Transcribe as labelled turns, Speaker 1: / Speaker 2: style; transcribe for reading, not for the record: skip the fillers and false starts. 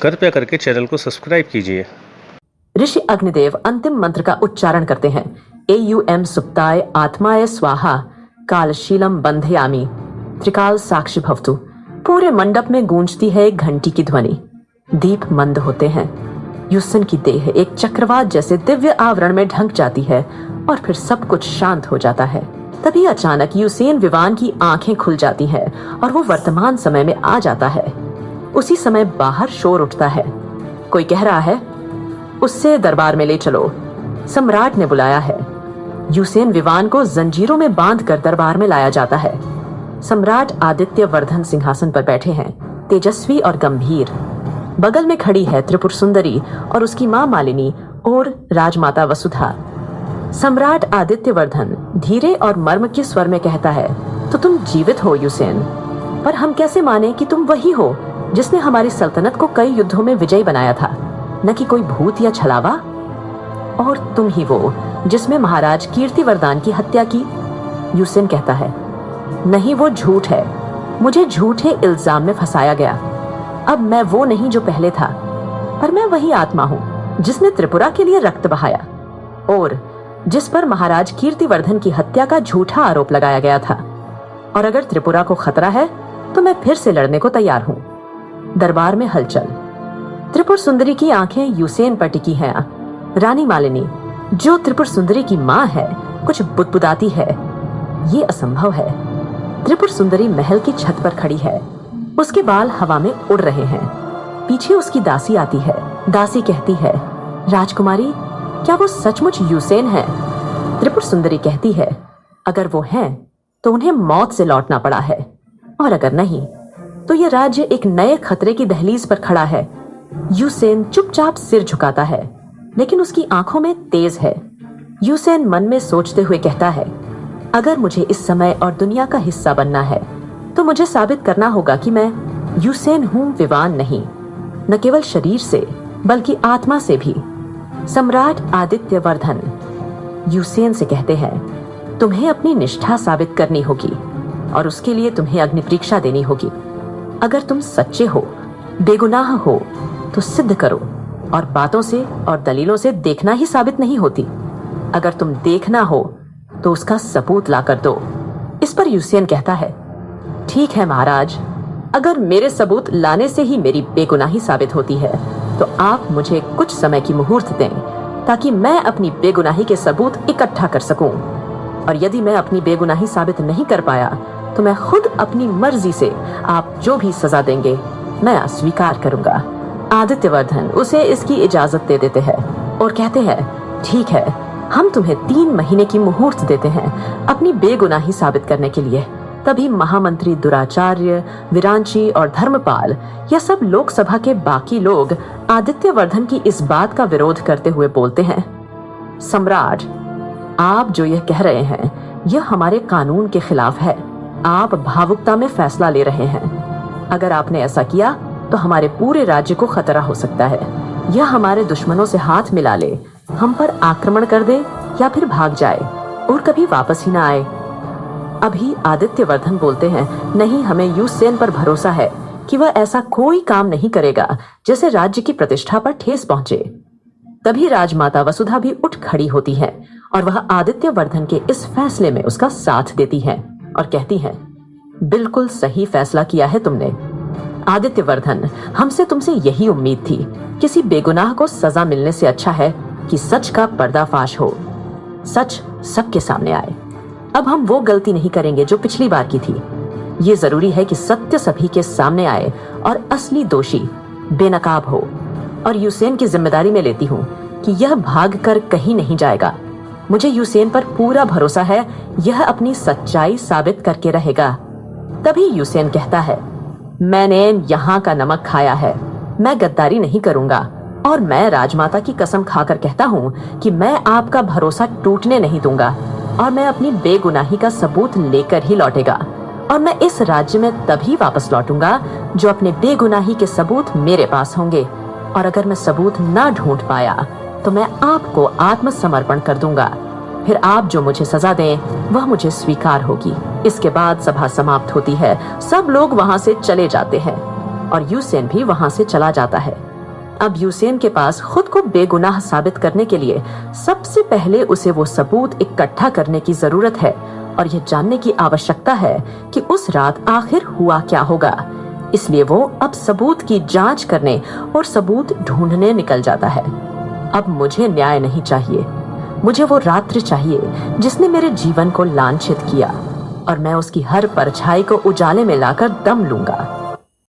Speaker 1: कृपया करके चैनल को सब्सक्राइब कीजिए।
Speaker 2: ऋषि अग्निदेव अंतिम मंत्र का उच्चारण करते हैं। एयुएम सुप्ताय आत्माय स्वाहा कालशीलम बंधयामी त्रिकाल साक्षी भवतु। पूरे मंडप में गूंजती है एक घंटी की ध्वनि। दीप मंद होते हैं। यूसन की देह एक चक्रवात जैसे दिव्य आवरण में ढंक जाती है और फिर सब कुछ शांत हो जाता है। तभी अचानक यूसेन विवान की आंखें खुल जाती हैं और वो वर्तमान समय में आ जाता है। उसी समय बाहर शोर उठता है। कोई कह रहा है, उससे दरबार में ले चलो, सम्राट ने बुलाया है। यूसेन विवान को जंजीरों में बांधकर दरबार में लाया जाता है। सम्राट आदित्य वर्धन सिंहासन पर बैठे हैं, तेजस्वी और गंभीर। बगल में खड़ी है त्रिपुर सुंदरी और उसकी मां मालिनी और राजमाता वसुधा। सम्राट आदित्य वर्धन धीरे और मर्म के स्वर में कहता है, तो तुम जीवित हो यूसेन, पर हम कैसे माने कि तुम वही हो जिसने हमारी सल्तनत को कई युद्धों में विजयी बनाया था, न कि कोई भूत या छलावा। और तुम ही वो जिसमें महाराज कीर्तिवर्धन की हत्या की। यूसेन कहता है, नहीं, वो झूठ है। मुझे झूठे इल्जाम में फंसाया गया। अब मैं वो नहीं जो पहले था, पर मैं वही आत्मा हूँ जिसने त्रिपुरा के लिए रक्त बहाया और जिस पर महाराज कीर्तिवर्धन की हत्या का झूठा आरोप लगाया गया था। और अगर त्रिपुरा को खतरा है तो मैं फिर से लड़ने को तैयार हूँ। दरबार में हलचल। त्रिपुर सुंदरी की आंखें यूसेन पर टिकी हैं। रानी मालिनी, जो त्रिपुर सुंदरी की माँ है, कुछ बुदबुदाती है। ये असंभव है। त्रिपुर सुंदरी महल की छत पर खड़ी है। उसके बाल हवा में उड़ रहे हैं। पीछे उसकी दासी आती है। दासी कहती है, राजकुमारी, क्या वो सचमुच यूसेन है? त्रिपुर सुंदरी कहती है, अगर वो हैं तो उन्हें मौत से लौटना पड़ा है, और अगर नहीं तो ये राज्य एक नए खतरे की दहलीज पर खड़ा है। यूसेन चुपचाप सिर झुकाता है, लेकिन उसकी आंखों में तेज है। यूसेन मन में सोचते हुए कहता है, अगर मुझे इस समय और दुनिया का हिस्सा बनना है तो मुझे साबित करना होगा कि मैं यूसेन हूं, विवान नहीं, न केवल शरीर से बल्कि आत्मा से भी। सम्राट आदित्य वर्धन यूसेन से कहते हैं, तुम्हें अपनी निष्ठा साबित करनी होगी और उसके लिए तुम्हें अग्नि परीक्षा देनी होगी। अगर तुम सच्चे हो, बेगुनाह हो, तो सिद्ध करो। और बातों से और दलीलों से देखना ही साबित नहीं होती। अगर तुम देखना हो तो उसका सबूत ला कर दो। इस पर यूसेन कहता है, ठीक है महाराज, अगर मेरे सबूत लाने से ही मेरी बेगुनाही साबित होती है तो आप मुझे कुछ समय की मुहूर्त दें, ताकि मैं अपनी बेगुनाही के सबूत इकट्ठा कर सकूं। और यदि मैं अपनी बेगुनाही साबित नहीं कर पाया तो मैं खुद अपनी मर्जी से आप जो भी सजा देंगे मैं स्वीकार करूंगा। आदित्यवर्धन उसे इसकी इजाजत दे देते हैं और कहते हैं, ठीक है, हम तुम्हें 3 महीने की मुहूर्त देते हैं अपनी बेगुनाही साबित करने के लिए। तभी महामंत्री दुराचार्य, विरांची और धर्मपाल, यह सब लोकसभा के बाकी लोग आदित्यवर्धन की इस बात का विरोध करते हुए बोलते हैं, सम्राट, आप जो यह कह रहे हैं यह हमारे कानून के खिलाफ है। आप भावुकता में फैसला ले रहे हैं। अगर आपने ऐसा किया तो हमारे पूरे राज्य को खतरा हो सकता है। यह हमारे दुश्मनों से हाथ मिला ले, हम पर आक्रमण कर दे या फिर भाग जाए और कभी वापस ही ना आए। अभी आदित्यवर्धन बोलते हैं, नहीं, हमें यूसेन पर भरोसा है कि वह ऐसा कोई काम नहीं करेगा जिससे राज्य की प्रतिष्ठा पर ठेस पहुंचे। तभी राजमाता वसुधा भी उठ खड़ी होती है और वह आदित्यवर्धन के इस फैसले में उसका साथ देती है और कहती है, बिल्कुल सही फैसला किया है तुमने। आदित्यवर्धन, हमसे तुमसे यही उम्मीद थी। किसी बेगुनाह को सजा मिलने से अच्छा है कि सच का पर्दाफाश हो, सच सबके सामने आए। अब हम वो गलती नहीं करेंगे जो पिछली बार की थी। ये जरूरी है कि सत्य सभी के सामने आए और असली दोषी बेनकाब हो। और यूसेन की जिम्मेदारी में लेती हूँ कि यह भाग कर कहीं नहीं जाएगा। मुझे यूसेन पर पूरा भरोसा है, यह अपनी सच्चाई साबित करके रहेगा। तभी यूसेन कहता है, मैंने यहाँ का नमक खाया है, मैं गद्दारी नहीं करूंगा। और मैं राजमाता की कसम खाकर कहता हूँ कि मैं आपका भरोसा टूटने नहीं दूंगा और मैं अपनी बेगुनाही का सबूत लेकर ही लौटेगा। और मैं इस राज्य में तभी वापस लौटूंगा जो अपने बेगुनाही के सबूत मेरे पास होंगे। और अगर मैं सबूत ना ढूंढ पाया तो मैं आपको आत्मसमर्पण कर दूंगा। फिर आप जो मुझे सजा दें वह मुझे स्वीकार होगी। इसके बाद सभा समाप्त होती है। सब लोग वहां से चले जाते हैं और यूसेन भी वहां से चला जाता है। अब यूसेन के पास खुद को बेगुनाह साबित करने के लिए सबसे पहले उसे वो सबूत इकट्ठा करने की जरूरत है और यह जानने की आवश्यकता है कि उस रात आखिर हुआ क्या होगा। इसलिए वो अब सबूत की जांच करने और सबूत ढूंढने निकल जाता है। अब मुझे न्याय नहीं चाहिए, मुझे वो रात्रि चाहिए जिसने मेरे जीवन को लांछित किया और मैं उसकी हर परछाई को उजाले में लाकर दम लूंगा।